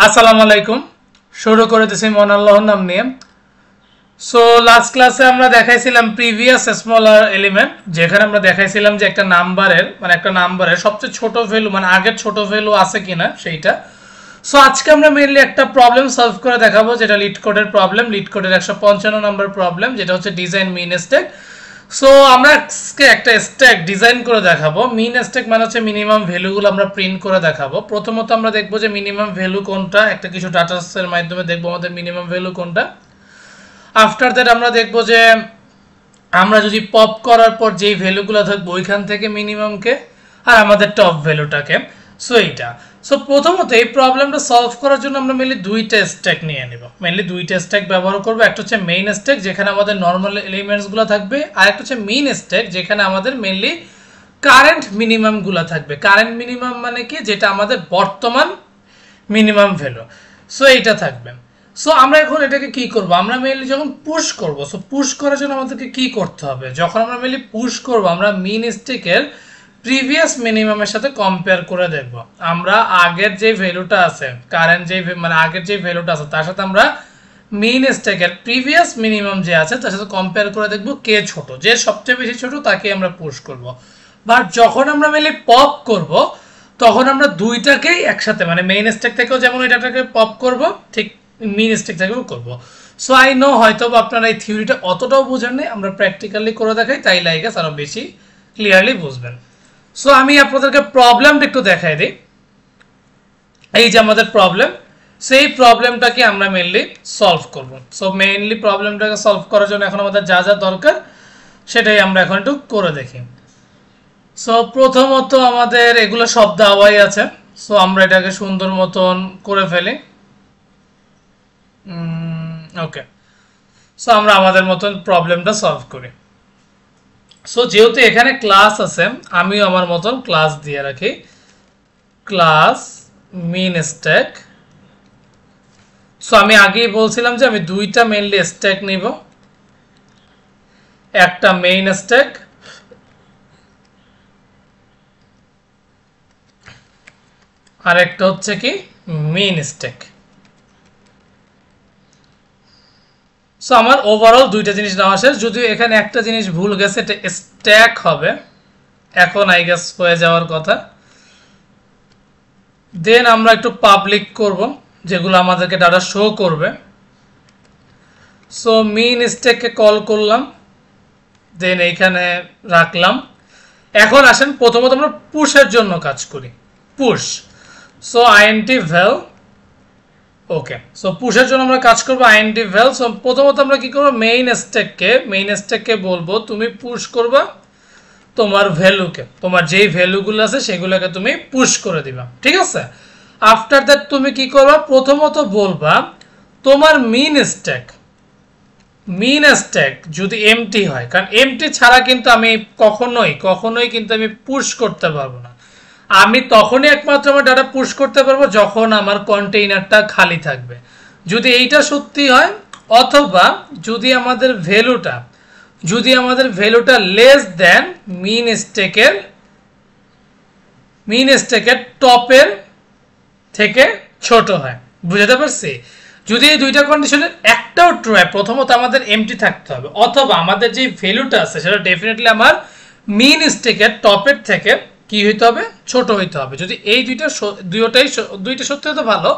আসসালামু আলাইকুম। শুরু করে দিয়েছি মহান আল্লাহর নাম নিয়ে। সো লাস্ট ক্লাসে আমরা দেখাইছিলাম প্রিভিয়াস স্মলার এলিমেন্ট, যেখানে আমরা দেখাইছিলাম যে একটা নাম্বারের সবচেয়ে ছোট ভ্যালু মানে আগের ছোট ভ্যালু আছে কিনা সেইটা। সো আজকে আমরা মেইনলি একটা প্রবলেম সলভ করে দেখাবো, যেটা লিড কোডের প্রবলেম, লিড কোডের 155 নম্বর প্রবলেম, যেটা হচ্ছে ডিজাইন মিন স্ট্যাক। সো আমরা আজকে একটা স্ট্যাক ডিজাইন করে দেখাবো। মিন স্ট্যাক মানে হচ্ছে মিনিমাম ভ্যালুগুলো আমরা প্রিন্ট করে দেখাবো। প্রথমত আমরা দেখবো যে মিনিমাম ভ্যালু কোনটা, একটা কিছু ডাটাসের মাধ্যমে দেখবো আমাদের মিনিমাম ভ্যালু কোনটা। আফটার দ্যাট আমরা দেখবো যে আমরা যদি পপ করার পর যেই ভ্যালুগুলো থাকবে ওইখান থেকে মিনিমামকে আর আমাদের টপ ভ্যালুটাকে। সো এইটা প্রথমত এই প্রবলেমটা সলভ করার জন্য আমরা মেনলি দুইটা স্ট্যাক নিয়ে নেব, মেনলি দুইটা স্ট্যাক ব্যবহার করবো। একটা হচ্ছে মেইন স্ট্যাক, যেখানে আমাদের নর্মাল এলিমেন্টসগুলো থাকবে, আর একটা হচ্ছে মিন স্ট্যাক, যেখানে আমাদের মেনলি কারেন্ট মিনিমামগুলো থাকবে। কারেন্ট মিনিমাম মানে কি, যেটা আমাদের বর্তমান মিনিমাম ভ্যালু। সো এইটা থাকবে। সো আমরা এখন এটাকে কি করব, আমরা মেইনলি যখন পুশ করব, সো পুশ করার জন্য আমাদেরকে কি করতে হবে, যখন আমরা মেইনলি পুশ করব আমরা মিন স্ট্যাকের প্রিভিয়াস মিনিমামের সাথে কম্পেয়ার করে দেখব। আমরা আগের যে ভ্যালুটা আছে, কারেন্ট যে মানে আগের যে ভ্যালুটা আছে তার সাথে আমরা মিন স্ট্যাকের প্রিভিয়াস মিনিমাম যে আছে তার সাথে কম্পেয়ার করে দেখব কে ছোট, যে সবচেয়ে বেশি ছোট তাকে আমরা পুশ করব। বাট যখন আমরা মেইনলি পপ করব তখন আমরা দুইটাকেই একসাথে মানে মেইন স্ট্যাক থেকেও যেমন এটাকে পপ করব, ঠিক মিন স্ট্যাক থেকেও করব। সো আই নো হয়তো আপনারা এই থিওরিটা অতটাও বুঝেন নাই, আমরা প্র্যাকটিক্যালি করে দেখাই, তাই লাইক আরো বেশি ক্লিয়ারলি বুঝবেন। সো আমি আপনাদেরকে প্রবলেমটা একটু দেখাই দিই। এই যে আমাদের প্রবলেম, সেই প্রবলেমটাকে আমরা মেইনলি সলভ করব। সো মেইনলি প্রবলেমটাকে সলভ করার জন্য এখন আমাদের যা যা দরকার সেটাই আমরা এখন একটু করে দেখি। সো প্রথমত আমাদের এগুলো সব দেওয়াই আছে, সো আমরা এটাকে সুন্দর মতন করে ফেলি। ওকে, সো আমরা আমাদের মতন প্রবলেমটা সলভ করি। সো যেহেতু এখানে ক্লাস আছে, আমিও আমার মতন ক্লাস দিয়ে রাখি, ক্লাস মিন স্ট্যাক। সো আমি আগেই বলছিলাম যে আমি দুইটা মেইনলি স্ট্যাক নিব, একটা মেইন স্ট্যাক আর একটা হচ্ছে কি মিন স্ট্যাক। সো আমার ওভারঅল দুইটা জিনিস নেওয়া শেষ, যদিও এখানে একটা জিনিস ভুল গেছে, এটা স্ট্যাক হবে, এখন আই গেস হয়ে যাওয়ার কথা। দেন আমরা একটু পাবলিক করব, যেগুলো আমাদেরকে ডাটা শো করবে। সো মিন স্ট্যাককে কল করলাম, দেন এইখানে রাখলাম। এখন আসেন প্রথমত আমরা পুশের জন্য কাজ করি, পুশ। সো আইএনটি ভ্যাল, ওকে, সো পুশের জন্য আমরা কাজ করবো আইএনটি ভ্যাল। সো প্রথমত আমরা কি করবো, মেইন স্ট্যাককে বলবো তুমি পুশ করবা তোমার ভ্যালুকে, তোমার যেই ভ্যালুগুলো আছে সেগুলোকে তুমি পুশ করে দিবা, ঠিক আছে। আফটার দ্যাট তুমি কি করবা, প্রথমত বলবা তোমার মিন স্ট্যাক যদি এমটি হয়, কারণ এমটি ছাড়া কিন্তু আমি কখনোই কিন্তু আমি পুশ করতে পারবো না। আমি তখনই একমাত্র আমার ডাটা পুশ করতে পারবো যখন আমার কন্টেইনারটা খালি থাকবে, যদি এইটা সত্যি হয়, অথবা যদি আমাদের ভ্যালুটা লেস দেন মিন স্ট্যাকের টপের থেকে ছোট হয়। বুঝতে পারছি? যদি এই দুইটা কন্ডিশনের একটাও ট্রু হয়, প্রথমত আমাদের এমটি থাকতে হবে, অথবা আমাদের যে ভ্যালুটা আছে সেটা ডেফিনেটলি আমার মিন স্ট্যাকের টপের থেকে কি হইতে হবে, ছোট হইতে হবে। যদি এই দুইটা সত্যি হতে ভালো,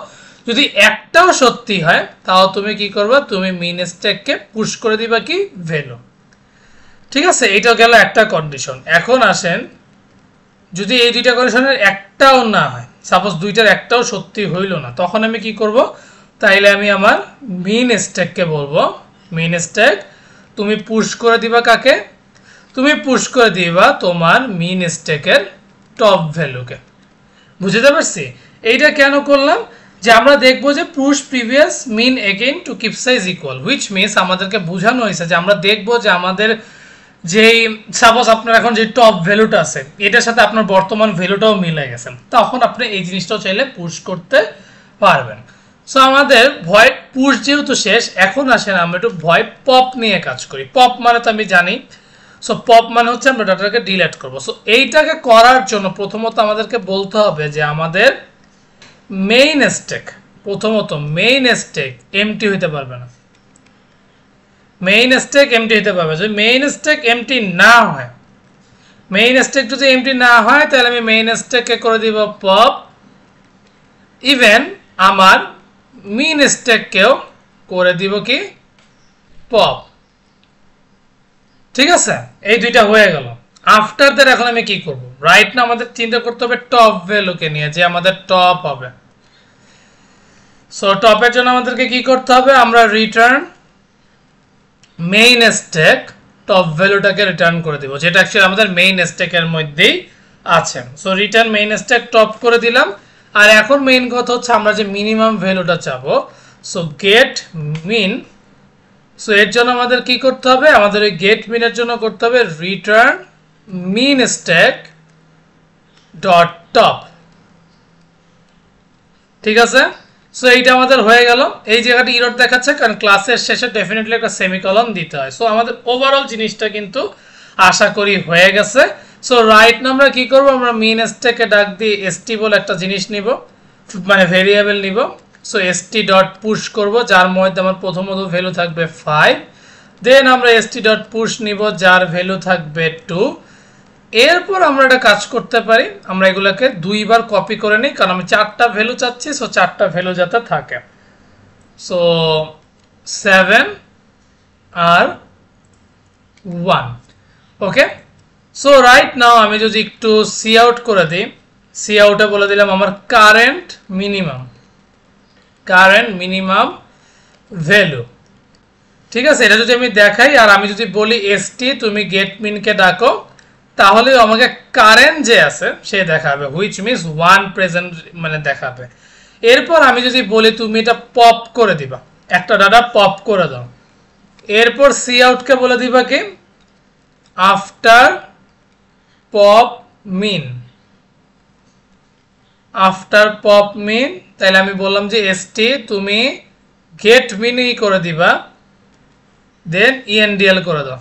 যদি একটাও সত্যি হয় তাও তুমি কি করবা, তুমি মিন স্ট্যাককে পুশ করে দিবা কি ভ্যালু, ঠিক আছে। এইটা গেল একটা কন্ডিশন। এখন আসেন, যদি এই দুইটা কন্ডিশনের একটাও না হয়, সাপোজ দুইটার একটাও সত্যি হইল না, তখন আমি কি করব, তাইলে আমি আমার মিন স্ট্যাককে বলবো, মিন স্ট্যাক তুমি পুশ করে দিবা কাকে, তুমি পুশ করে দিবা তোমার মিন স্ট্যাকের টপ ভ্যালুকে। বুঝতে পারছি? এইটা কেন করলাম, যে আমরা দেখবো যে push previous mean again to keep size equal, which means আমাদেরকে বোঝানো হয়েছে যে আমরা দেখবো যে আমাদের যেই সাপোজ আপনার এখন যে টপ ভ্যালুটা আছে এটার সাথে আপনার বর্তমান ভ্যালুটাও মিলে গেছে, তখন আপনি এই জিনিসটাও চাইলে পুশ করতে পারবেন। সো আমাদের ভয়েড পুশ যেহেতু শেষ, এখন আসেন আমরা একটু ভয়েড পপ নিয়ে কাজ করি। পপ মানে তো আমি জানি, সো পপ মানে হচ্ছে আমরা ডাটাটাকে ডিলিট করব। সো এইটাকে করার জন্য প্রথমত আমাদেরকে বলতে হবে যে আমাদের মেইন স্ট্যাক, প্রথমত মেইন স্ট্যাক এমটি হইতে পারবে না, মেইন স্ট্যাক এমটি হইতে পারবে। যদি মেইন স্ট্যাক এমটি না হয়, মেইন স্ট্যাক যদি এমটি না হয় তাহলে আমি মেইন স্ট্যাকে করে দিব পপ, ইভেন আমার মিন স্ট্যাককেও করে দিব কি পপ। ঠিক আছে, এই দুইটা হয়ে গেল। আফটার দ্যাট এখন আমি কি করব? রাইট না আমাদের চিন্তা করতে হবে টপ ভ্যালুকে নিয়ে, যে আমাদের টপ হবে। সো টপের জন্য আমাদেরকে কি করতে হবে? আমরা রিটার্ন মেইন স্ট্যাক টপ ভ্যালুটাকে রিটার্ন করে দিব, যেটা অ্যাকচুয়ালি আমাদের মেইন স্ট্যাকের মধ্যেই আছে। So return main stack top করে দিলাম। আর এখন মেইন কথা হচ্ছে আমরা যে মিনিমাম ভ্যালুটা চাবো, সো গেট মিন। সো এর জন্য আমাদের কি করতে হবে? আমাদের ওই গেট মিনের জন্য করতে হবে রিটার্ন মিন স্ট্যাক ডট টপ। ঠিক আছে, সো এইটা আমাদের হয়ে গেল। এই জায়গাটা ইরর দেখাচ্ছে কারণ ক্লাসের শেষে ডেফিনেটলি একটা সেমিকলন দিতে হয়। সো আমাদের ওভারঅল জিনিসটা কিন্তু আশা করি হয়ে গেছে। সো রাইট না আমরা কি করব? আমরা মিন স্ট্যাকে ডাক দিয়ে এসটি বলে একটা জিনিস নিব, মানে ভেরিয়েবল নিব। সো এসটি ডট পুশ করব, যার মধ্যে আমার প্রথমত ভ্যালু থাকবে 5, দেন আমরা এসটি ডট পুশ নিব যার ভ্যালু থাকবে 2। এরপর আমরা একটা কাজ করতে পারি, আমরা এগুলোকে দুইবার কপি করে নিই, কারণ আমি 4টা ভ্যালু চাচ্ছি। সো 4টা ভ্যালু যাতে থাকে। সো 7 আর 1। ওকে, সো রাইট নাও আমি যদি একটু সি আউট করে দিই, সি আউটে বলে দিলাম আমার কারেন্ট মিনিমাম ভ্যালু। ঠিক আছে, এটা যদি আমি দেখাই আর আমি যদি বলি এসটি তুমি গেট মিনকে ডাকো, তাহলে আমাকে কারেন্ট যে আছে সে দেখাবে, হুইচ মিনস 1 প্রেজেন্ট মানে দেখাবে। এরপর আমি যদি বলি তুমি এটা পপ করে দিবা, একটা ডাটা পপ করে দাও, এরপর সি আউটকে বলে দিবা কি আফটার পপ মিন, আফটার পপ মিন। তাহলে আমি বললাম যে এসটি তুমি গেট মিনই করে দিবা, দেন ইএনডিএল করে দাও,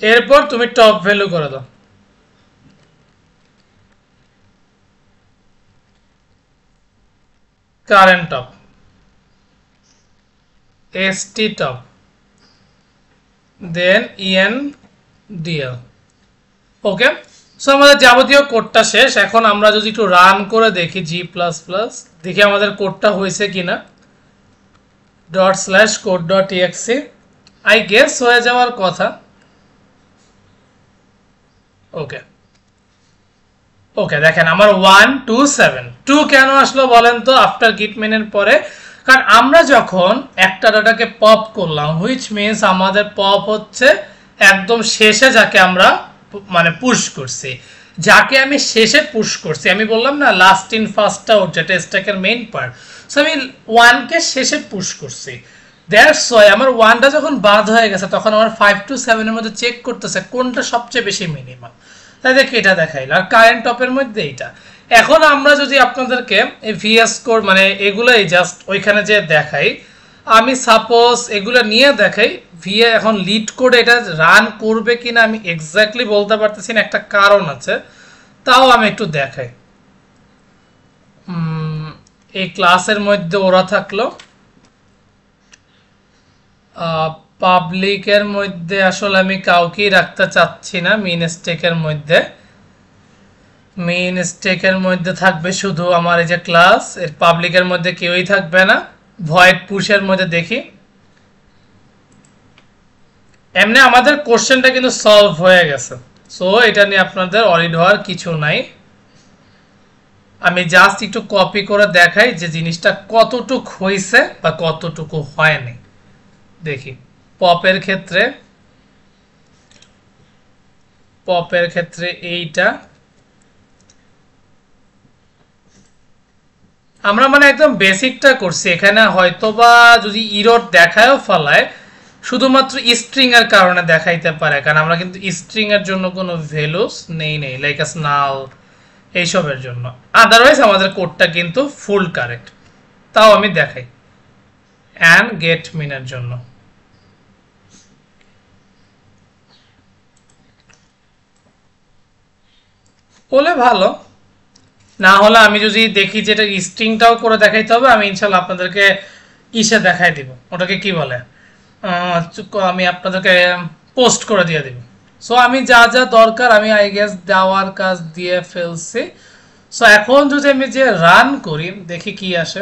এরপর তুমি টপ ভ্যালু করে দাও। কারেন্ট টপ, এসটি টপ, দেন ইএনডিএল। ওকে, সো আমাদের যাবতীয় কোডটা শেষ। এখন আমরা যদি একটু রান করে দেখি জি প্লাস প্লাস, দেখি আমাদের কোডটা হয়েছে কিনা। Dot slash code dot exe, I guess হয়ে যাওয়ার কথা। ওকে ওকে, দেখেন আমার 1 2 7 2 কেন আসলো বলেন তো আফটার গিট মেনের পরে? কারণ আমরা যখন একটা ডাটাকে পপ করলাম, হুইচ মিনস আমাদের পপ হচ্ছে একদম শেষে যাকে আমরা মানে পুশ করছি, যাকে আমি শেষে পুশ করছি। আমি বললাম না লাস্ট ইন ফার্স্ট আউট, যেটা স্ট্যাকের মেইন পার্ট। সো আমি 1কে শেষে পুশ করছি, দ্যাটস ওয়াই আমার 1টা যখন বাদ হয়ে গেছে তখন আমার 5 to 7 এর মধ্যে চেক করতেছে কোনটা সবচেয়ে বেশি মিনিমাম। তাই দেখি এটা দেখাইল, আর কারেন্ট টপের মধ্যে এইটা। এখন আমরা যদি আপনাদেরকে এই ভিএস কোড মানে এগুলাই জাস্ট ওইখানে যে দেখাই, আমি সাপোজ এগুলো নিয়ে দেখাই ভিএ, এখন লিড কোড এটা রান করবে কিনা আমি এক্স্যাক্টলি বলতে পারতেছি না, একটা কারণ আছে, তাও আমি একটু দেখাই। এই ক্লাসের মধ্যে ওরা থাকলো, পাবলিকের মধ্যে আসলে আমি কাউকেই রাখতে চাচ্ছি না। মেইন স্টেকের মধ্যে থাকবে শুধু আমার এই যে ক্লাস, এর পাবলিকের মধ্যে কেউই থাকবে না। ভয়েড পুশের মধ্যে দেখি, এমনি আমাদের কোশ্চেনটা কিন্তু সলভ হয়ে গেছে। সো এটা নিয়ে আপনাদের অরিড হওয়ার কিছু নাই। আমি জাস্ট একটু কপি করে দেখাই যে জিনিসটা কতটুকু হয়েছে বা কতটুকু হয়নি। দেখি পপের ক্ষেত্রে এইটা আমরা মানে একদম বেসিকটা করছি। এখানে হয়তোবা যদি ইরর দেখায়ও ফলায়, শুধুমাত্র স্ট্রিং এর কারণে দেখাইতে পারে, কারণ আমরা কিন্তু স্ট্রিং এর জন্য কোনো ভ্যালুস নেই লাইক আস নাল এইসবের জন্য। আদারওয়াইজ আমাদের কোডটা কিন্তু ফুল কারেক্ট। তাও আমি দেখাই অ্যান্ড গেট মিনের জন্য বলে ভালো। না হলে আমি যদি দেখি যে এটা স্ট্রিংটাও করে দেখাইতে হবে, আমি ইনশাল্লাহ আপনাদেরকে ইসে দেখাই দিব, ওটাকে কি বলে, আমি আপনাদেরকে পোস্ট করে দিয়ে দিব। সো আমি যা যা দরকার আমি আই গেস দেওয়ার কাজ দিয়ে ফেলছি। সো এখন যদি আমি যে রান করি দেখি কি আসে,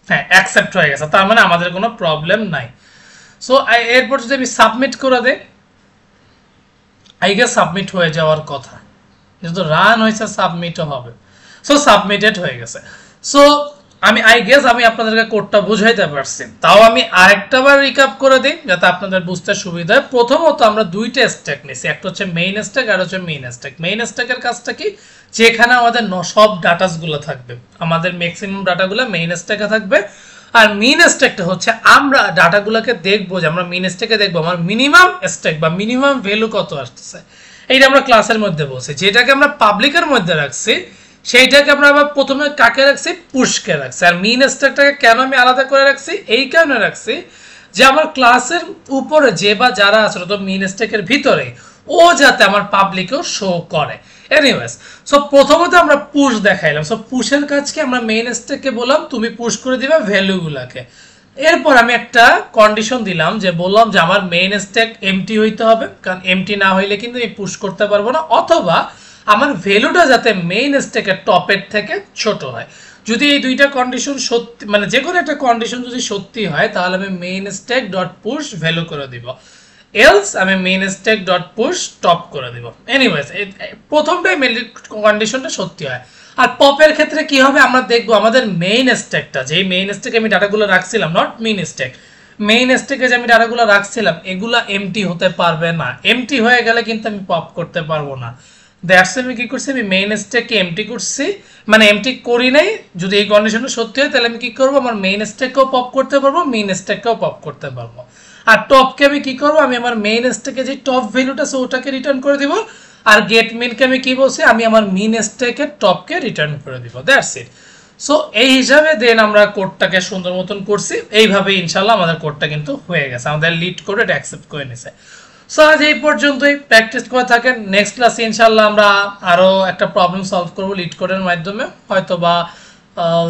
হ্যাঁ অ্যাকসেপ্ট হয়ে গেছে, তার মানে আমাদের কোনো প্রবলেম নাই। সো এরপর যদি আমি সাবমিট করে দেই, আই গেস সাবমিট হয়ে যাওয়ার কথা, যেহেতু রান হয়েছে সাবমিটও হবে। সো সাবমিটেড হয়ে গেছে। সো আমি আই গেস আমি আপনাদেরকে কোডটা বুঝাইতে পারছি, তাও আমি আরেকটা বার রিক্যাপ করে দিই যাতে আপনাদের বুঝতে সুবিধা হয়। প্রথমত আমরা দুইটা স্ট্যাক নিছি, একটা হচ্ছে মেইন স্ট্যাক আর হচ্ছে মেইন স্ট্যাক। মেইন স্ট্যাকের কাজটা কি, যেখানে আমাদের সব ডাটাসগুলো থাকবে, আমাদের ম্যাক্সিমাম ডাটাগুলো মেইন স্ট্যাকে থাকবে। আর মিন স্ট্যাকটা হচ্ছে আমরা ডাটাগুলোকে দেখবো, যে আমরা মিন স্ট্যাকে দেখবো আমার মিনিমাম স্ট্যাক বা মিনিমাম ভ্যালু কত আসতেছে। এইটা আমরা ক্লাসের মধ্যে বলছি। যেটাকে আমরা পাবলিকের মধ্যে রাখছি সেইটাকে আমরা আবার প্রথমে কাকে রাখছি, পুশকে রাখছি। আর মিন স্ট্যাকটাকে কেন আমি আলাদা করে রাখছি, এই কারণে রাখছি যে আমার ক্লাসের উপরে যে বা যারা আছে তো মিন স্ট্যাকের ভিতরে ও যাতে আমার পাবলিকেও শো করে। এনিওয়েজ, সো প্রথমত আমরা পুশ দেখাইলাম। সো পুশের কাজকে আমরা মেইন স্ট্যাককে বললাম তুমি পুশ করে দিবা ভ্যালুগুলোকে। এরপর আমি একটা কন্ডিশন দিলাম, যে বললাম যে আমার মেইন স্ট্যাক এমটি হইতে হবে, কারণ এমটি না হইলে কিন্তু আমি পুশ করতে পারবো না, অথবা আমার ভ্যালুটা যাতে মেইন স্ট্যাকের টপের থেকে ছোট হয়। যদি এই দুইটা কন্ডিশন সত্যি, মানে যে কোনো একটা কন্ডিশন যদি সত্যি হয় তাহলে আমি main stack dot push value করে দিব, এলস আমি main stack dot push top করে দিব। এনিওয়েজ প্রথমটাই মেইন কন্ডিশনটা সত্যি হয়। আর পপের ক্ষেত্রে কি হবে আমরা দেখবো, আমাদের মেইন স্ট্যাকটা, যেই মেইন স্ট্যাকে আমি ডাটাগুলো রাখছিলাম, নট মেইন স্ট্যাক, মেইন স্ট্যাকে যে আমি ডাটাগুলো রাখছিলাম এগুলা এমটি হতে পারবে না। এমটি হয়ে গেলে কিন্তু আমি পপ করতে পারবো না। দ্যাটস আমি কি করছি, আমি মেইন স্ট্যাককে এমটি করছি, মানে এমটি করি নাই। যদি এই কন্ডিশনটা সত্যি হয় তাহলে আমি কি করবো, আমার মেইন স্ট্যাককেও পপ করতে পারবো, মেইন স্ট্যাককেও পপ করতে পারবো। আর টপকে আমি কি করবো, আমি আমার মেইন স্ট্যাকে যে টপ ভ্যালুটা আছে ওটাকে রিটার্ন করে দিব। আর গেট মিনকে আমি কি বলছি, আমি আমার মিন স্ট্যাকের টপকে রিটার্ন করে দিব। That's it. সো এই হিসাবে দেন আমরা কোডটাকে সুন্দর মতন করছি। এইভাবে ইনশাল্লাহ আমাদের কোডটা কিন্তু হয়ে গেছে, আমাদের লিড করে এটা অ্যাকসেপ্ট করে নিছে। সো আজ এই পর্যন্তই, প্র্যাকটিস করে থাকেন। নেক্সট ক্লাসে ইনশাল্লাহ আমরা আরও একটা প্রবলেম সলভ করবো লিড কোডের মাধ্যমে, হয়তো বা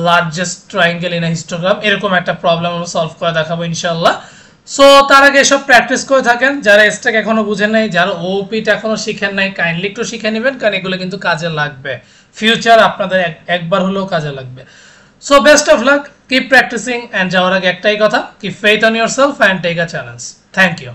লার্জেস্ট ট্রায়াঙ্গেল ইন হিস্টোগ্রাম এরকম একটা প্রবলেম আমরা সলভ করে দেখাবো ইনশাল্লাহ। সো তার আগে এসব প্র্যাকটিস করে থাকেন। যারা স্ট্যাক এখনো বুঝেন নাই, যারা ওপিটা এখনো শিখেন নাই, কাইন্ডলি একটু শিখে নেবেন, কারণ এগুলো কিন্তু কাজে লাগবে, ফিউচার আপনাদের একবার হলেও কাজে লাগবে। So best of luck, keep practising, and যাওয়ার আগে একটাই কথা, keep faith on yourself and take a challenge. Thank you.